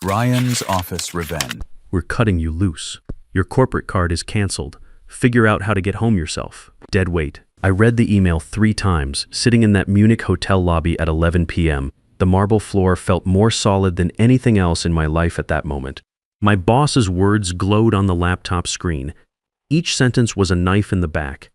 Ryan's office revenge. We're cutting you loose. Your corporate card is canceled. Figure out how to get home yourself. Dead weight. I read the email 3 times, sitting in that Munich hotel lobby at 11 p.m. The marble floor felt more solid than anything else in my life at that moment. My boss's words glowed on the laptop screen. Each sentence was a knife in the back.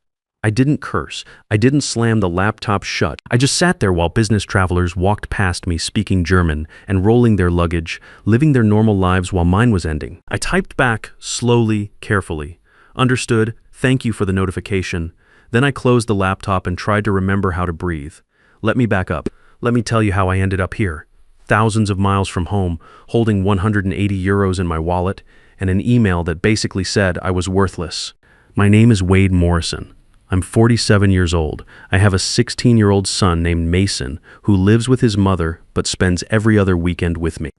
I didn't curse. I didn't slam the laptop shut. I just sat there while business travelers walked past me speaking German and rolling their luggage, living their normal lives while mine was ending. I typed back, slowly, carefully. Understood, thank you for the notification. Then I closed the laptop and tried to remember how to breathe. Let me back up. Let me tell you how I ended up here. Thousands of miles from home, holding 180 euros in my wallet, and an email that basically said I was worthless. My name is Wade Morrison. I'm 47 years old. I have a 16-year-old son named Mason who lives with his mother but spends every other weekend with me.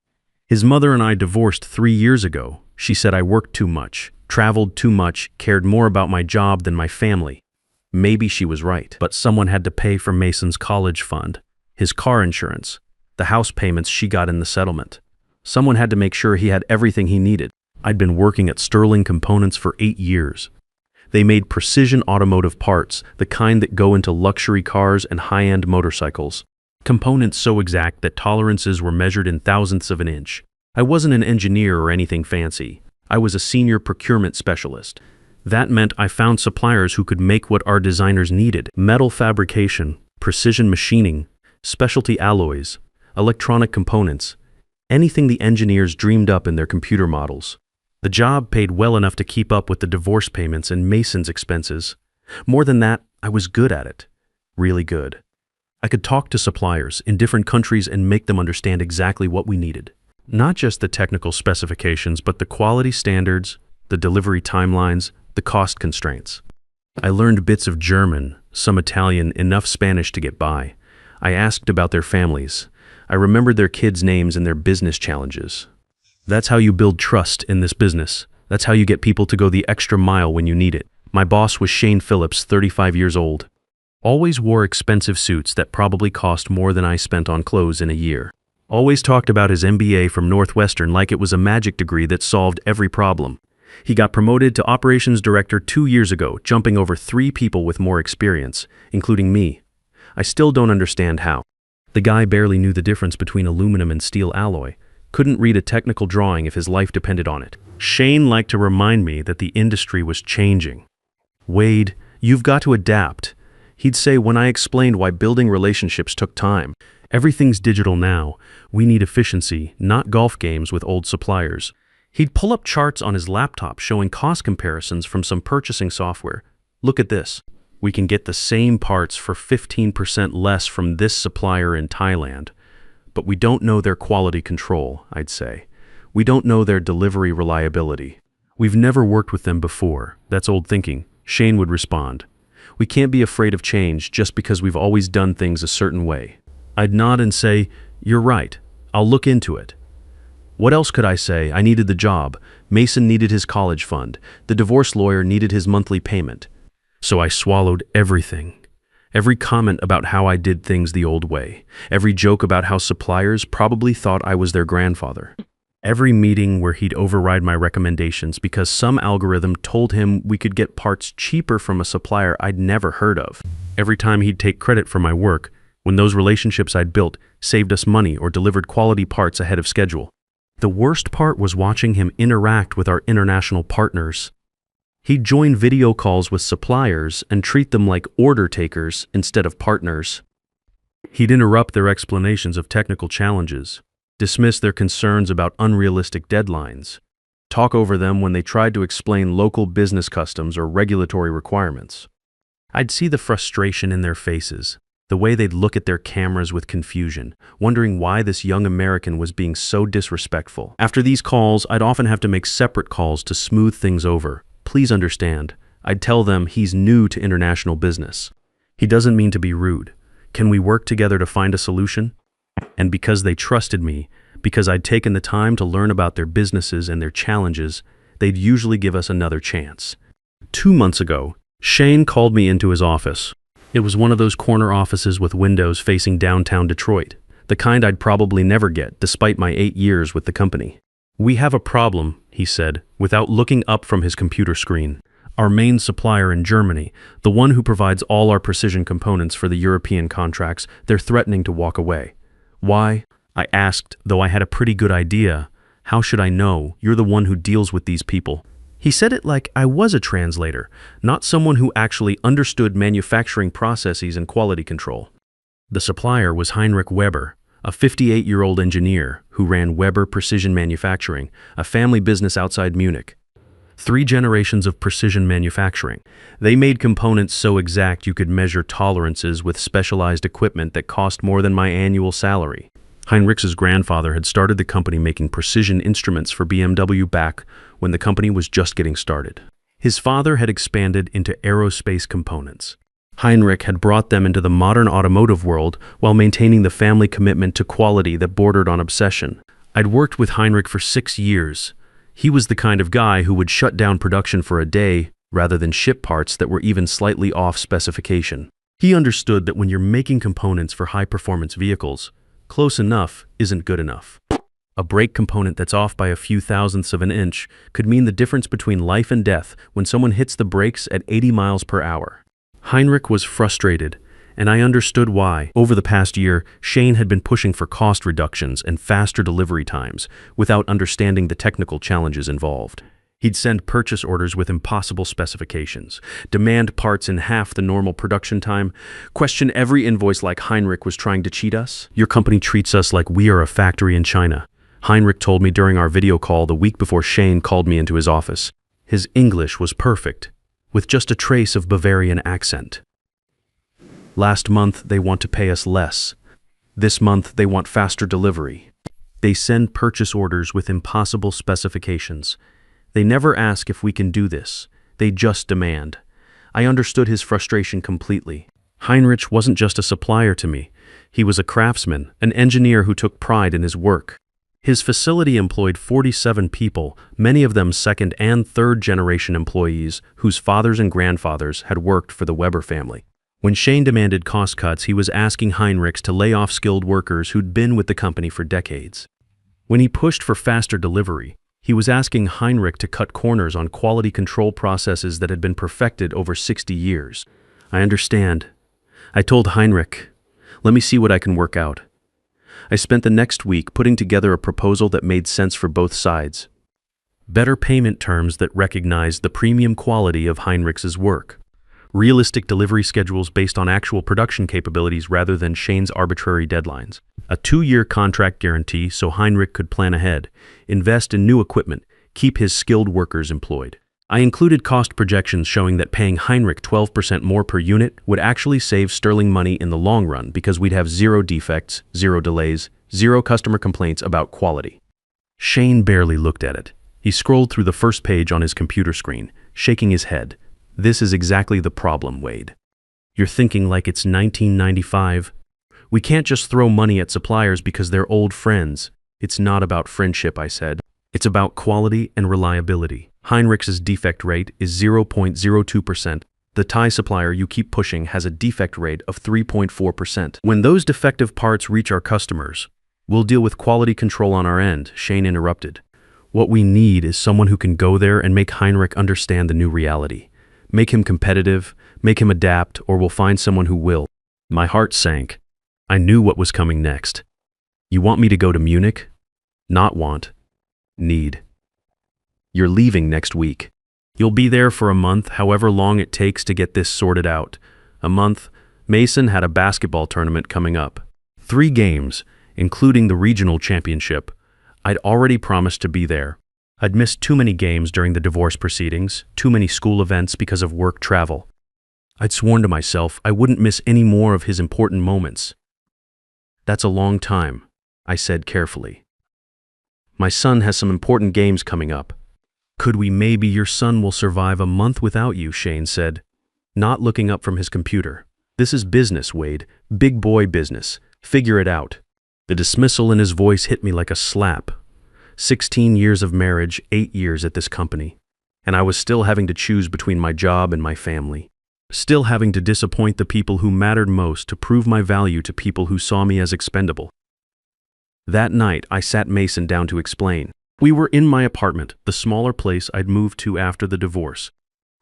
His mother and I divorced 3 years ago. She said I worked too much, traveled too much, cared more about my job than my family. Maybe she was right, but someone had to pay for Mason's college fund, his car insurance, the house payments she got in the settlement. Someone had to make sure he had everything he needed. I'd been working at Sterling Components for 8 years. They made precision automotive parts, the kind that go into luxury cars and high-end motorcycles. Components so exact that tolerances were measured in thousandths of an inch. I wasn't an engineer or anything fancy. I was a senior procurement specialist. That meant I found suppliers who could make what our designers needed: metal fabrication, precision machining, specialty alloys, electronic components, anything the engineers dreamed up in their computer models. The job paid well enough to keep up with the divorce payments and Mason's expenses. More than that, I was good at it. Really good. I could talk to suppliers in different countries and make them understand exactly what we needed. Not just the technical specifications, but the quality standards, the delivery timelines, the cost constraints. I learned bits of German, some Italian, enough Spanish to get by. I asked about their families. I remembered their kids' names and their business challenges. That's how you build trust in this business. That's how you get people to go the extra mile when you need it. My boss was Shane Phillips, 35 years old. Always wore expensive suits that probably cost more than I spent on clothes in a year. Always talked about his MBA from Northwestern like it was a magic degree that solved every problem. He got promoted to operations director 2 years ago, jumping over 3 people with more experience, including me. I still don't understand how. The guy barely knew the difference between aluminum and steel alloy. Couldn't read a technical drawing if his life depended on it. Shane liked to remind me that the industry was changing. Wade, you've got to adapt. He'd say when I explained why building relationships took time. Everything's digital now. We need efficiency, not golf games with old suppliers. He'd pull up charts on his laptop showing cost comparisons from some purchasing software. Look at this. We can get the same parts for 15% less from this supplier in Thailand. But we don't know their quality control, I'd say. We don't know their delivery reliability. We've never worked with them before. That's old thinking, Shane would respond. We can't be afraid of change just because we've always done things a certain way. I'd nod and say, you're right. I'll look into it. What else could I say? I needed the job. Mason needed his college fund. The divorce lawyer needed his monthly payment. So I swallowed everything. Every comment about how I did things the old way. Every joke about how suppliers probably thought I was their grandfather. Every meeting where he'd override my recommendations because some algorithm told him we could get parts cheaper from a supplier I'd never heard of. Every time he'd take credit for my work, when those relationships I'd built saved us money or delivered quality parts ahead of schedule. The worst part was watching him interact with our international partners. He'd join video calls with suppliers and treat them like order takers instead of partners. He'd interrupt their explanations of technical challenges, dismiss their concerns about unrealistic deadlines, talk over them when they tried to explain local business customs or regulatory requirements. I'd see the frustration in their faces, the way they'd look at their cameras with confusion, wondering why this young American was being so disrespectful. After these calls, I'd often have to make separate calls to smooth things over. Please understand, I'd tell them he's new to international business. He doesn't mean to be rude. Can we work together to find a solution? And because they trusted me, because I'd taken the time to learn about their businesses and their challenges, they'd usually give us another chance. 2 months ago, Shane called me into his office. It was one of those corner offices with windows facing downtown Detroit. the kind I'd probably never get despite my 8 years with the company. "We have a problem," he said, without looking up from his computer screen. "Our main supplier in Germany, the one who provides all our precision components for the European contracts, they're threatening to walk away." "Why?" I asked, though I had a pretty good idea. "How should I know? You're the one who deals with these people." He said it like I was a translator, not someone who actually understood manufacturing processes and quality control. The supplier was Heinrich Weber, a 58-year-old engineer who ran Weber Precision Manufacturing, a family business outside Munich. 3 generations of precision manufacturing. They made components so exact you could measure tolerances with specialized equipment that cost more than my annual salary. Heinrich's grandfather had started the company making precision instruments for BMW back when the company was just getting started. His father had expanded into aerospace components. Heinrich had brought them into the modern automotive world while maintaining the family commitment to quality that bordered on obsession. I'd worked with Heinrich for 6 years. He was the kind of guy who would shut down production for a day rather than ship parts that were even slightly off specification. He understood that when you're making components for high-performance vehicles, close enough isn't good enough. A brake component that's off by a few thousandths of an inch could mean the difference between life and death when someone hits the brakes at 80 miles per hour. Heinrich was frustrated, and I understood why. Over the past year, Shane had been pushing for cost reductions and faster delivery times without understanding the technical challenges involved. He'd send purchase orders with impossible specifications, demand parts in half the normal production time, question every invoice like Heinrich was trying to cheat us. "Your company treats us like we are a factory in China," Heinrich told me during our video call the week before Shane called me into his office. His English was perfect, with just a trace of Bavarian accent. "Last month, they want to pay us less. This month, they want faster delivery. They send purchase orders with impossible specifications. They never ask if we can do this. They just demand." I understood his frustration completely. Heinrich wasn't just a supplier to me. He was a craftsman, an engineer who took pride in his work. His facility employed 47 people, many of them second and third generation employees whose fathers and grandfathers had worked for the Weber family. When Shane demanded cost cuts, he was asking Heinrichs to lay off skilled workers who'd been with the company for decades. When he pushed for faster delivery, he was asking Heinrich to cut corners on quality control processes that had been perfected over 60 years. "I understand." I told Heinrich, "Let me see what I can work out." I spent the next week putting together a proposal that made sense for both sides. Better payment terms that recognized the premium quality of Heinrich's work. Realistic delivery schedules based on actual production capabilities rather than Shane's arbitrary deadlines. A 2-year contract guarantee so Heinrich could plan ahead, invest in new equipment, keep his skilled workers employed. I included cost projections showing that paying Heinrich 12% more per unit would actually save sterling money in the long run because we'd have 0 defects, 0 delays, 0 customer complaints about quality. Shane barely looked at it. He scrolled through the first page on his computer screen, shaking his head. "This is exactly the problem, Wade. You're thinking like it's 1995. We can't just throw money at suppliers because they're old friends." "It's not about friendship," I said. "It's about quality and reliability. Heinrich's defect rate is 0.02%. The Thai supplier you keep pushing has a defect rate of 3.4%. When those defective parts reach our customers, we'll deal with quality control on our end," Shane interrupted. "What we need is someone who can go there and make Heinrich understand the new reality. Make him competitive, make him adapt, or we'll find someone who will." My heart sank. I knew what was coming next. "You want me to go to Munich?" "Not want. Need. You're leaving next week. You'll be there for a month, however long it takes to get this sorted out. A month. Mason had a basketball tournament coming up. 3 games, including the regional championship. I'd already promised to be there. I'd missed too many games during the divorce proceedings, too many school events because of work travel. I'd sworn to myself I wouldn't miss any more of his important moments. "That's a long time," I said carefully. "My son has some important games coming up." "Could we maybe your son will survive a month without you," Shane said, not looking up from his computer. "This is business, Wade. Big boy business. Figure it out." The dismissal in his voice hit me like a slap. 16 years of marriage, 8 years at this company. And I was still having to choose between my job and my family. Still having to disappoint the people who mattered most to prove my value to people who saw me as expendable. That night, I sat Mason down to explain. We were in my apartment, the smaller place I'd moved to after the divorce.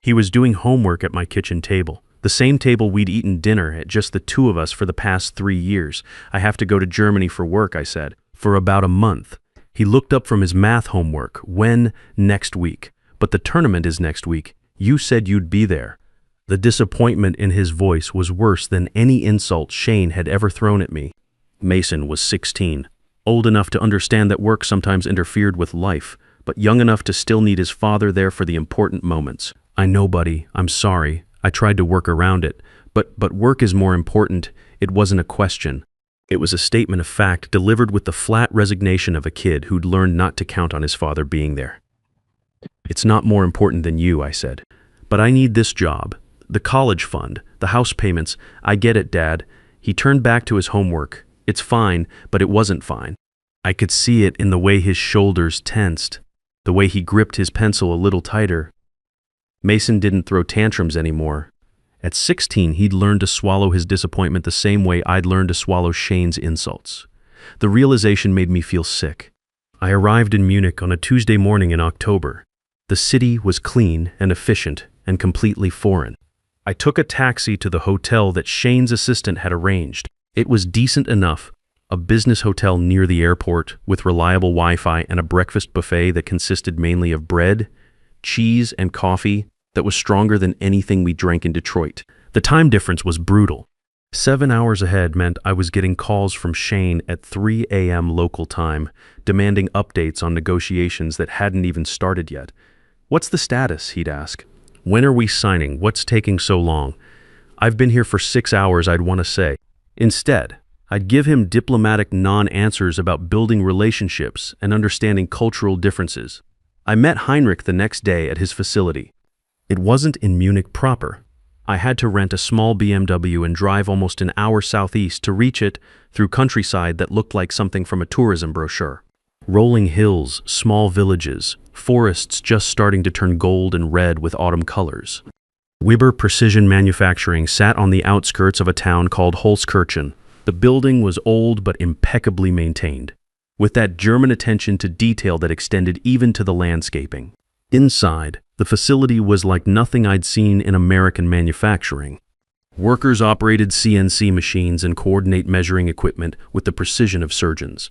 He was doing homework at my kitchen table, the same table we'd eaten dinner at, just the two of us for the past 3 years. I have to go to Germany for work, I said, for about a month. He looked up from his math homework. When? Next week. But the tournament is next week. You said you'd be there. The disappointment in his voice was worse than any insult Shane had ever thrown at me. Mason was 16, old enough to understand that work sometimes interfered with life, but young enough to still need his father there for the important moments. I know, buddy, I'm sorry. I tried to work around it, but work is more important. It wasn't a question. It was a statement of fact delivered with the flat resignation of a kid who'd learned not to count on his father being there. It's not more important than you, I said. But I need this job. The college fund, the house payments. I get it, Dad. He turned back to his homework. It's fine, but it wasn't fine. I could see it in the way his shoulders tensed, the way he gripped his pencil a little tighter. Mason didn't throw tantrums anymore. At 16, he'd learned to swallow his disappointment the same way I'd learned to swallow Shane's insults. The realization made me feel sick. I arrived in Munich on a Tuesday morning in October. The city was clean and efficient and completely foreign. I took a taxi to the hotel that Shane's assistant had arranged. It was decent enough, a business hotel near the airport with reliable Wi-Fi and a breakfast buffet that consisted mainly of bread, cheese, and coffee that was stronger than anything we drank in Detroit. The time difference was brutal. 7 hours ahead meant I was getting calls from Shane at 3 a.m. local time, demanding updates on negotiations that hadn't even started yet. What's the status, he'd ask. When are we signing? What's taking so long? I've been here for 6 hours, I'd want to say. Instead, I'd give him diplomatic non-answers about building relationships and understanding cultural differences. I met Heinrich the next day at his facility. It wasn't in Munich proper. I had to rent a small BMW and drive almost an hour southeast to reach it through countryside that looked like something from a tourism brochure. Rolling hills, small villages, forests just starting to turn gold and red with autumn colors. Weber Precision Manufacturing sat on the outskirts of a town called Holzkirchen. The building was old but impeccably maintained, with that German attention to detail that extended even to the landscaping. Inside, the facility was like nothing I'd seen in American manufacturing. Workers operated CNC machines and coordinate measuring equipment with the precision of surgeons.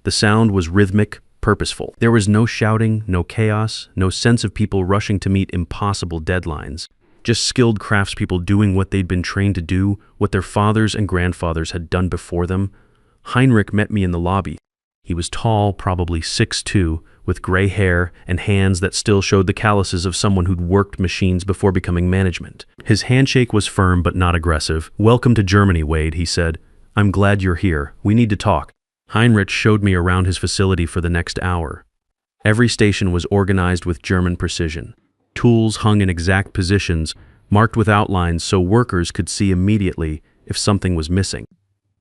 The sound was rhythmic, purposeful. There was no shouting, no chaos, no sense of people rushing to meet impossible deadlines. Just skilled craftspeople doing what they'd been trained to do, what their fathers and grandfathers had done before them. Heinrich met me in the lobby. He was tall, probably 6'2", with gray hair and hands that still showed the calluses of someone who'd worked machines before becoming management. His handshake was firm but not aggressive. "Welcome to Germany, Wade," he said. "I'm glad you're here. We need to talk." Heinrich showed me around his facility for the next hour. Every station was organized with German precision. Tools hung in exact positions, marked with outlines so workers could see immediately if something was missing.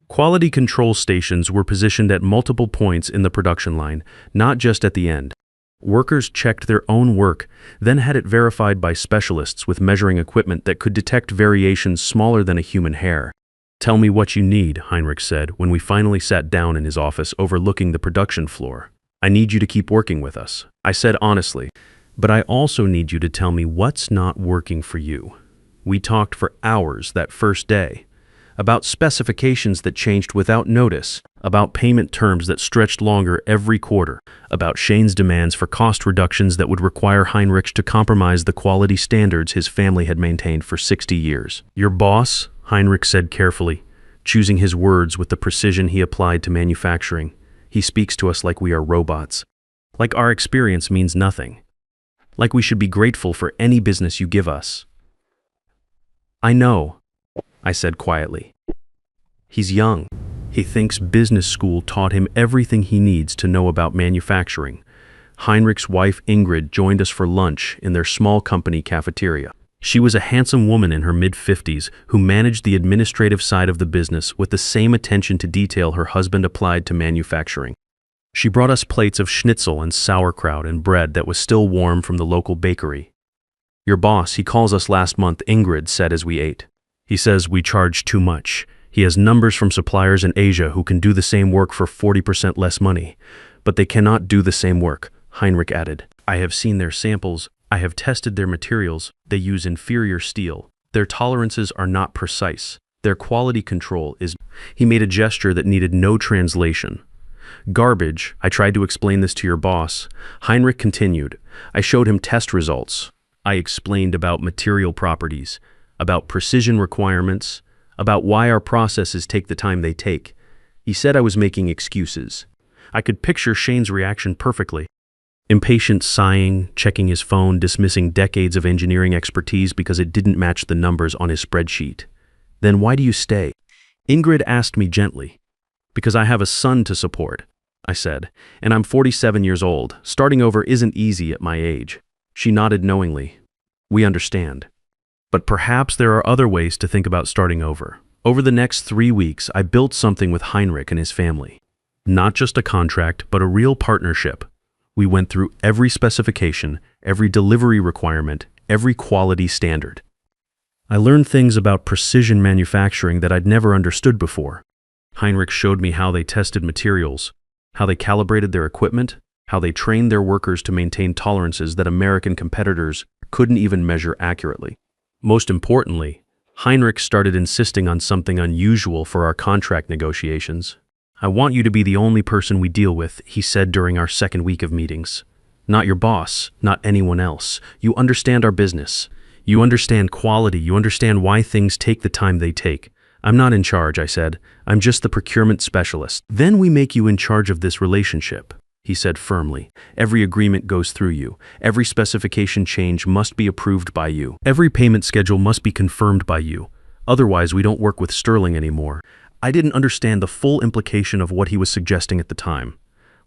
Quality control stations were positioned at multiple points in the production line, not just at the end. Workers checked their own work, then had it verified by specialists with measuring equipment that could detect variations smaller than a human hair. "Tell me what you need," Heinrich said when we finally sat down in his office overlooking the production floor. "I need you to keep working with us," I said honestly, "but I also need you to tell me what's not working for you." We talked for hours that first day. About specifications that changed without notice, about payment terms that stretched longer every quarter, about Shane's demands for cost reductions that would require Heinrich to compromise the quality standards his family had maintained for 60 years. "Your boss," Heinrich said carefully, choosing his words with the precision he applied to manufacturing. "He speaks to us like we are robots. Like our experience means nothing. Like we should be grateful for any business you give us." "I know," I said quietly. "He's young. He thinks business school taught him everything he needs to know about manufacturing." Heinrich's wife Ingrid joined us for lunch in their small company cafeteria. She was a handsome woman in her mid-50s who managed the administrative side of the business with the same attention to detail her husband applied to manufacturing. She brought us plates of schnitzel and sauerkraut and bread that was still warm from the local bakery. "Your boss, he calls us last month," Ingrid said as we ate. "He says we charge too much. He has numbers from suppliers in Asia who can do the same work for 40% less money. But they cannot do the same work, Heinrich added. I have seen their samples. I have tested their materials. They use inferior steel. Their tolerances are not precise. Their quality control is... He made a gesture that needed no translation. Garbage. I tried to explain this to your boss. Heinrich continued. I showed him test results. I explained about material properties, about precision requirements, about why our processes take the time they take. He said I was making excuses. I could picture Shane's reaction perfectly. Impatient sighing, checking his phone, dismissing decades of engineering expertise because it didn't match the numbers on his spreadsheet. Then why do you stay? Ingrid asked me gently. Because I have a son to support, I said, and I'm 47 years old. Starting over isn't easy at my age. She nodded knowingly. We understand. But perhaps there are other ways to think about starting over. Over the next 3 weeks, I built something with Heinrich and his family. Not just a contract, but a real partnership. We went through every specification, every delivery requirement, every quality standard. I learned things about precision manufacturing that I'd never understood before. Heinrich showed me how they tested materials, how they calibrated their equipment, how they trained their workers to maintain tolerances that American competitors couldn't even measure accurately. Most importantly, Heinrich started insisting on something unusual for our contract negotiations. I want you to be the only person we deal with, he said during our second week of meetings. Not your boss, not anyone else. You understand our business. You understand quality. You understand why things take the time they take. I'm not in charge, I said. I'm just the procurement specialist. Then we make you in charge of this relationship, he said firmly. Every agreement goes through you. Every specification change must be approved by you. Every payment schedule must be confirmed by you. Otherwise, we don't work with Sterling anymore. I didn't understand the full implication of what he was suggesting at the time.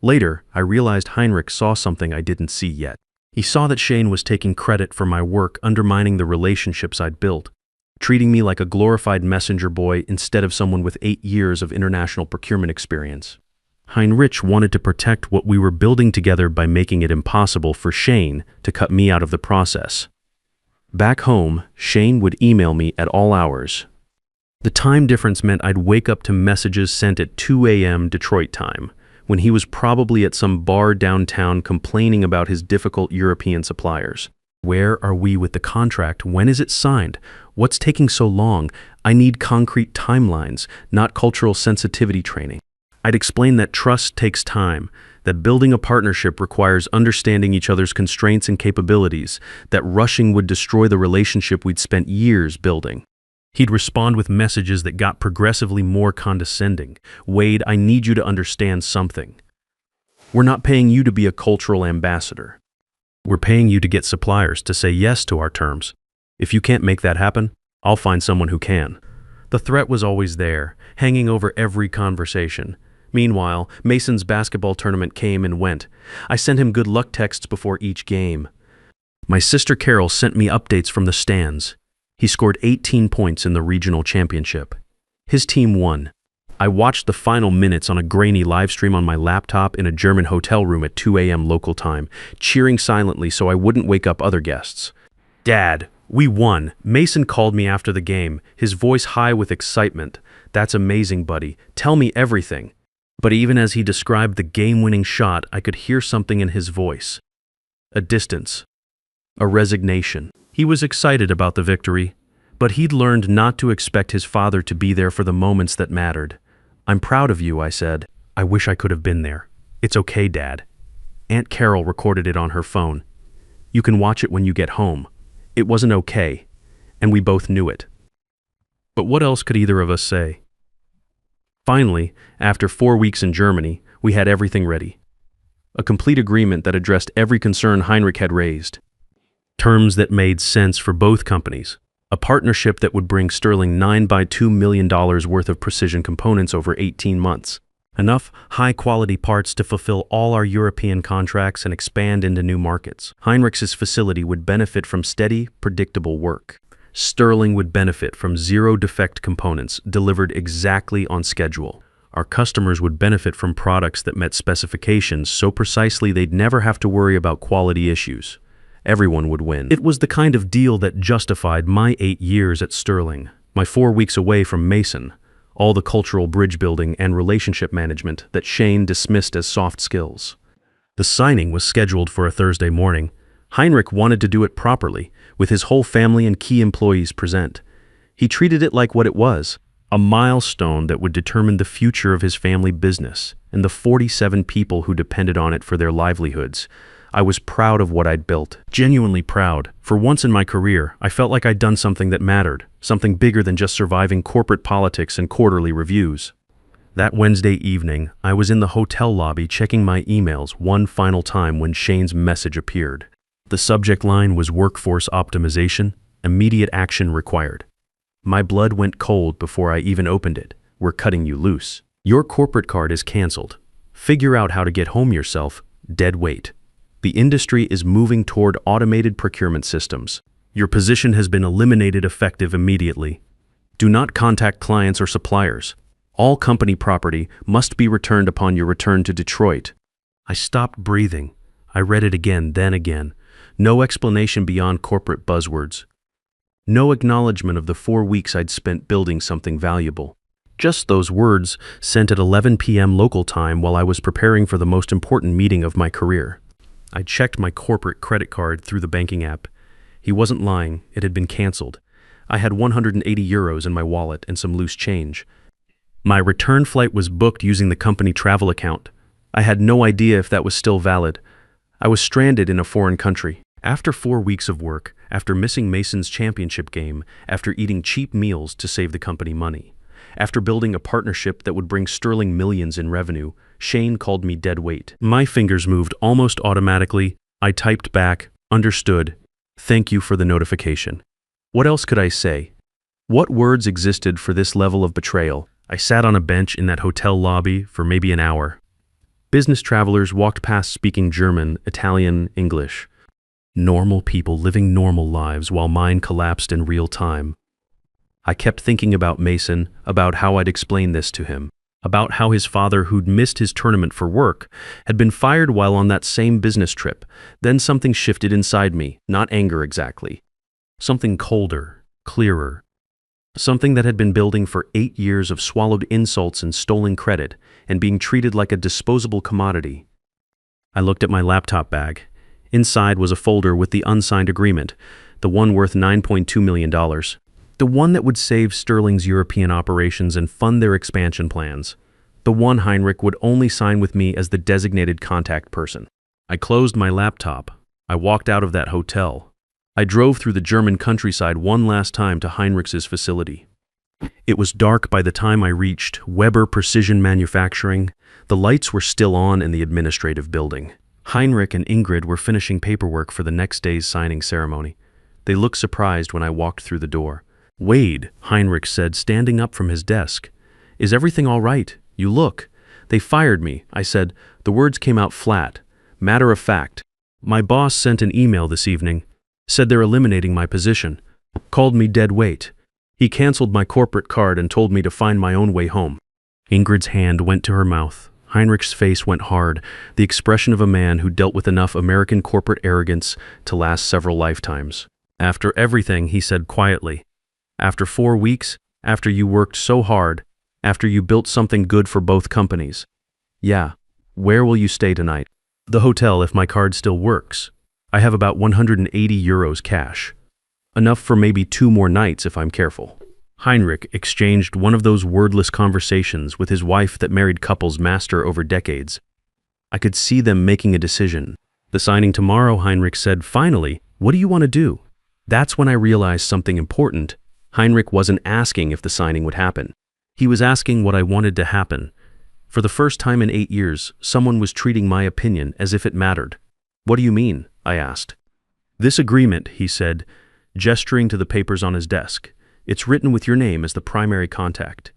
Later, I realized Heinrich saw something I didn't see yet. He saw that Shane was taking credit for my work, undermining the relationships I'd built, treating me like a glorified messenger boy instead of someone with 8 years of international procurement experience. Heinrich wanted to protect what we were building together by making it impossible for Shane to cut me out of the process. Back home, Shane would email me at all hours. The time difference meant I'd wake up to messages sent at 2 a.m. Detroit time, when he was probably at some bar downtown complaining about his difficult European suppliers. Where are we with the contract? When is it signed? What's taking so long? I need concrete timelines, not cultural sensitivity training. I'd explain that trust takes time, that building a partnership requires understanding each other's constraints and capabilities, that rushing would destroy the relationship we'd spent years building. He'd respond with messages that got progressively more condescending. Wade, I need you to understand something. We're not paying you to be a cultural ambassador. We're paying you to get suppliers to say yes to our terms. If you can't make that happen, I'll find someone who can. The threat was always there, hanging over every conversation. Meanwhile, Mason's basketball tournament came and went. I sent him good luck texts before each game. My sister Carol sent me updates from the stands. He scored 18 points in the regional championship. His team won. I watched the final minutes on a grainy live stream on my laptop in a German hotel room at 2 a.m. local time, cheering silently so I wouldn't wake up other guests. Dad, we won. Mason called me after the game, his voice high with excitement. That's amazing, buddy. Tell me everything. But even as he described the game-winning shot, I could hear something in his voice. A distance. A resignation. He was excited about the victory, but he'd learned not to expect his father to be there for the moments that mattered. I'm proud of you, I said. I wish I could have been there. It's okay, Dad. Aunt Carol recorded it on her phone. You can watch it when you get home. It wasn't okay, and we both knew it. But what else could either of us say? Finally, after 4 weeks in Germany, we had everything ready. A complete agreement that addressed every concern Heinrich had raised. Terms that made sense for both companies. A partnership that would bring Sterling $9.2 million worth of precision components over 18 months. Enough high-quality parts to fulfill all our European contracts and expand into new markets. Heinrich's facility would benefit from steady, predictable work. Sterling would benefit from zero-defect components delivered exactly on schedule. Our customers would benefit from products that met specifications so precisely they'd never have to worry about quality issues. Everyone would win. It was the kind of deal that justified my 8 years at Sterling, my 4 weeks away from Mason, all the cultural bridge building and relationship management that Shane dismissed as soft skills. The signing was scheduled for a Thursday morning. Heinrich wanted to do it properly, with his whole family and key employees present. He treated it like what it was, a milestone that would determine the future of his family business and the 47 people who depended on it for their livelihoods. I was proud of what I'd built, genuinely proud. For once in my career, I felt like I'd done something that mattered, something bigger than just surviving corporate politics and quarterly reviews. That Wednesday evening, I was in the hotel lobby checking my emails one final time when Shane's message appeared. The subject line was workforce optimization, immediate action required. My blood went cold before I even opened it. We're cutting you loose. Your corporate card is canceled. Figure out how to get home yourself. Dead weight. The industry is moving toward automated procurement systems. Your position has been eliminated effective immediately. Do not contact clients or suppliers. All company property must be returned upon your return to Detroit. I stopped breathing. I read it again, then again. No explanation beyond corporate buzzwords. No acknowledgement of the 4 weeks I'd spent building something valuable. Just those words sent at 11 p.m. local time while I was preparing for the most important meeting of my career. I checked my corporate credit card through the banking app. He wasn't lying, it had been canceled. I had 180 euros in my wallet and some loose change. My return flight was booked using the company travel account. I had no idea if that was still valid. I was stranded in a foreign country. After 4 weeks of work, after missing Mason's championship game, after eating cheap meals to save the company money, after building a partnership that would bring sterling millions in revenue, Shane called me dead weight. My fingers moved almost automatically. I typed back, understood, thank you for the notification. What else could I say? What words existed for this level of betrayal? I sat on a bench in that hotel lobby for maybe an hour. Business travelers walked past speaking German, Italian, English. Normal people living normal lives while mine collapsed in real time. I kept thinking about Mason, about how I'd explain this to him, about how his father, who'd missed his tournament for work, had been fired while on that same business trip. Then something shifted inside me, not anger exactly. Something colder, clearer. Something that had been building for 8 years of swallowed insults and stolen credit, and being treated like a disposable commodity. I looked at my laptop bag. Inside was a folder with the unsigned agreement, the one worth $9.2 million. The one that would save Sterling's European operations and fund their expansion plans. The one Heinrich would only sign with me as the designated contact person. I closed my laptop. I walked out of that hotel. I drove through the German countryside one last time to Heinrich's facility. It was dark by the time I reached Weber Precision Manufacturing. The lights were still on in the administrative building. Heinrich and Ingrid were finishing paperwork for the next day's signing ceremony. They looked surprised when I walked through the door. "Wade," Heinrich said, standing up from his desk. "Is everything all right? You look." "They fired me," I said. The words came out flat. Matter of fact. "My boss sent an email this evening. Said they're eliminating my position. Called me dead weight. He canceled my corporate card and told me to find my own way home." Ingrid's hand went to her mouth. Heinrich's face went hard, the expression of a man who dealt with enough American corporate arrogance to last several lifetimes. "After everything," he said quietly. "After 4 weeks, after you worked so hard, after you built something good for both companies. Yeah, where will you stay tonight?" "The hotel if my card still works. I have about 180 euros cash. Enough for maybe 2 more nights if I'm careful." Heinrich exchanged one of those wordless conversations with his wife that married couples master over decades. I could see them making a decision. "The signing tomorrow," Heinrich said. "Finally, what do you want to do?" That's when I realized something important. Heinrich wasn't asking if the signing would happen. He was asking what I wanted to happen. For the first time in 8 years, someone was treating my opinion as if it mattered. "What do you mean?" I asked. "This agreement," he said, gesturing to the papers on his desk. "It's written with your name as the primary contact.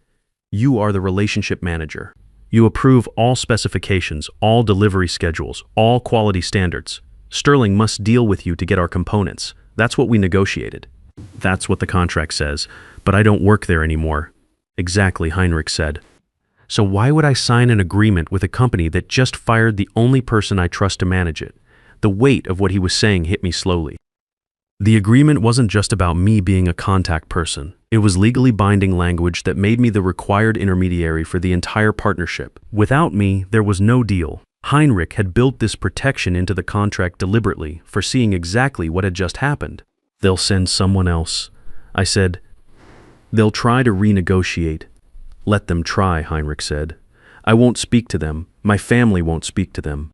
You are the relationship manager. You approve all specifications, all delivery schedules, all quality standards. Sterling must deal with you to get our components. That's what we negotiated." "That's what the contract says, but I don't work there anymore." "Exactly," Heinrich said. "So why would I sign an agreement with a company that just fired the only person I trust to manage it?" The weight of what he was saying hit me slowly. The agreement wasn't just about me being a contact person. It was legally binding language that made me the required intermediary for the entire partnership. Without me, there was no deal. Heinrich had built this protection into the contract deliberately, foreseeing exactly what had just happened. They'll send someone else. I said, they'll try to renegotiate. Let them try, Heinrich said. I won't speak to them. My family won't speak to them.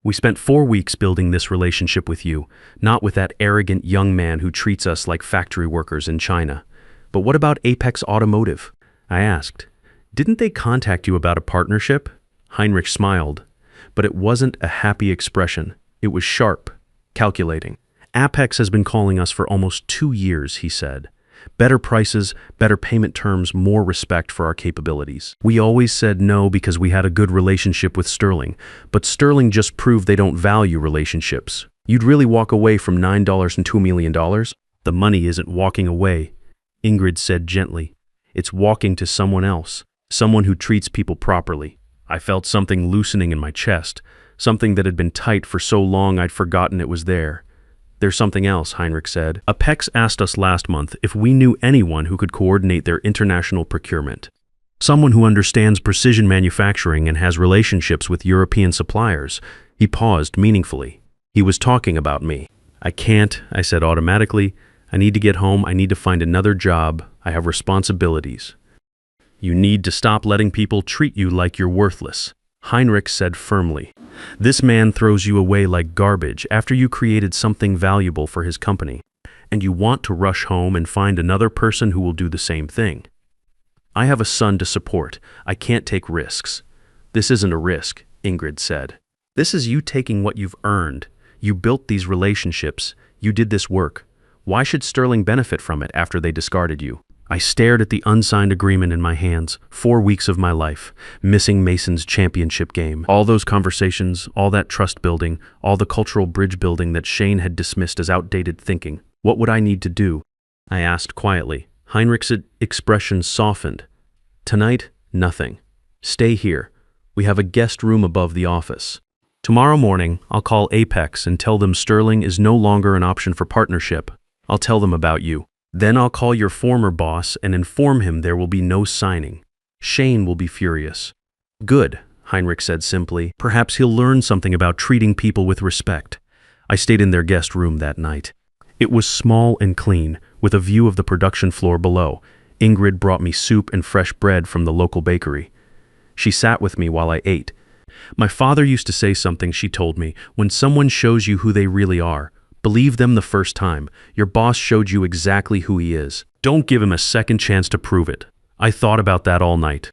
We spent 4 weeks building this relationship with you, not with that arrogant young man who treats us like factory workers in China. But what about Apex Automotive? I asked. Didn't they contact you about a partnership? Heinrich smiled, but it wasn't a happy expression. It was sharp, calculating. Apex has been calling us for almost 2 years, he said. Better prices, better payment terms, more respect for our capabilities. We always said no because we had a good relationship with Sterling, but Sterling just proved they don't value relationships. You'd really walk away from $9 and $2 million? The money isn't walking away, Ingrid said gently. It's walking to someone else, someone who treats people properly. I felt something loosening in my chest, something that had been tight for so long I'd forgotten it was there. There's something else, Heinrich said. Apex asked us last month if we knew anyone who could coordinate their international procurement. Someone who understands precision manufacturing and has relationships with European suppliers. He paused meaningfully. He was talking about me. I can't, I said automatically. I need to get home. I need to find another job. I have responsibilities. You need to stop letting people treat you like you're worthless, Heinrich said firmly. This man throws you away like garbage after you created something valuable for his company, and you want to rush home and find another person who will do the same thing. I have a son to support. I can't take risks. This isn't a risk, Ingrid said. This is you taking what you've earned. You built these relationships. You did this work. Why should Sterling benefit from it after they discarded you? I stared at the unsigned agreement in my hands. 4 weeks of my life, missing Mason's championship game. All those conversations, all that trust building, all the cultural bridge building that Shane had dismissed as outdated thinking. What would I need to do? I asked quietly. Heinrich's expression softened. Tonight, nothing. Stay here. We have a guest room above the office. Tomorrow morning, I'll call Apex and tell them Sterling is no longer an option for partnership. I'll tell them about you. Then I'll call your former boss and inform him there will be no signing. Shane will be furious. Good, Heinrich said simply. Perhaps he'll learn something about treating people with respect. I stayed in their guest room that night. It was small and clean, with a view of the production floor below. Ingrid brought me soup and fresh bread from the local bakery. She sat with me while I ate. My father used to say something, she told me, when someone shows you who they really are, believe them the first time. Your boss showed you exactly who he is. Don't give him a second chance to prove it. I thought about that all night.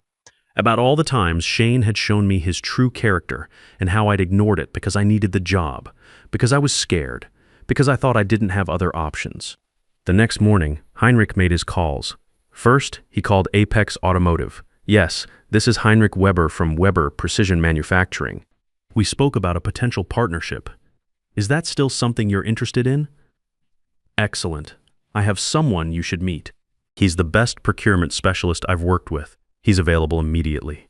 About all the times Shane had shown me his true character and how I'd ignored it because I needed the job, because I was scared, because I thought I didn't have other options. The next morning, Heinrich made his calls. First, he called Apex Automotive. Yes, this is Heinrich Weber from Weber Precision Manufacturing. We spoke about a potential partnership. Is that still something you're interested in? Excellent. I have someone you should meet. He's the best procurement specialist I've worked with. He's available immediately.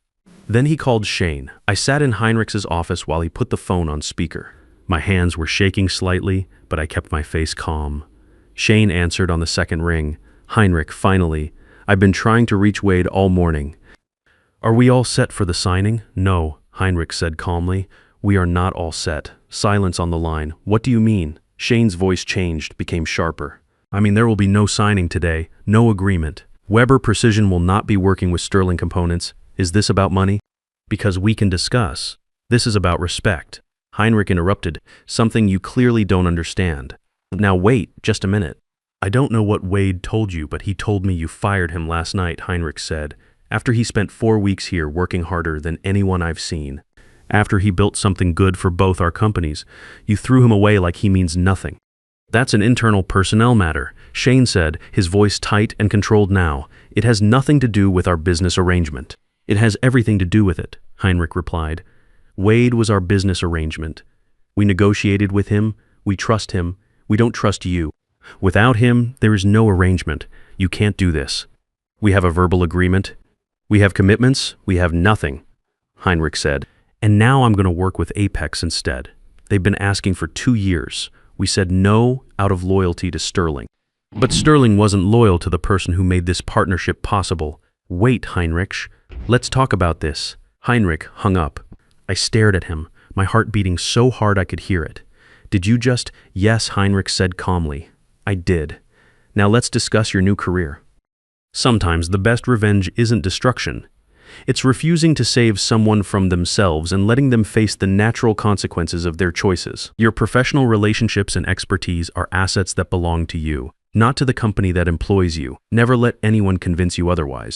Then he called Shane. I sat in Heinrich's office while he put the phone on speaker. My hands were shaking slightly, but I kept my face calm. Shane answered on the second ring. Heinrich, finally. I've been trying to reach Wade all morning. Are we all set for the signing? No, Heinrich said calmly. We are not all set. Silence on the line. What do you mean? Shane's voice changed, became sharper. I mean, there will be no signing today, no agreement. Weber Precision will not be working with Sterling Components. Is this about money? Because we can discuss. This is about respect. Heinrich interrupted. Something you clearly don't understand. Now wait, just a minute. I don't know what Wade told you, but he told me you fired him last night, Heinrich said, after he spent 4 weeks here working harder than anyone I've seen. After he built something good for both our companies, you threw him away like he means nothing. That's an internal personnel matter, Shane said, his voice tight and controlled now. It has nothing to do with our business arrangement. It has everything to do with it, Heinrich replied. Wade was our business arrangement. We negotiated with him. We trust him. We don't trust you. Without him, there is no arrangement. You can't do this. We have a verbal agreement. We have commitments. We have nothing, Heinrich said. And now I'm going to work with Apex instead. They've been asking for 2 years. We said no out of loyalty to Sterling. But Sterling wasn't loyal to the person who made this partnership possible. Wait, Heinrich. Let's talk about this. Heinrich hung up. I stared at him, my heart beating so hard I could hear it. Did you just— Yes, Heinrich said calmly. I did. Now let's discuss your new career. Sometimes the best revenge isn't destruction. It's refusing to save someone from themselves and letting them face the natural consequences of their choices. Your professional relationships and expertise are assets that belong to you, not to the company that employs you. Never let anyone convince you otherwise.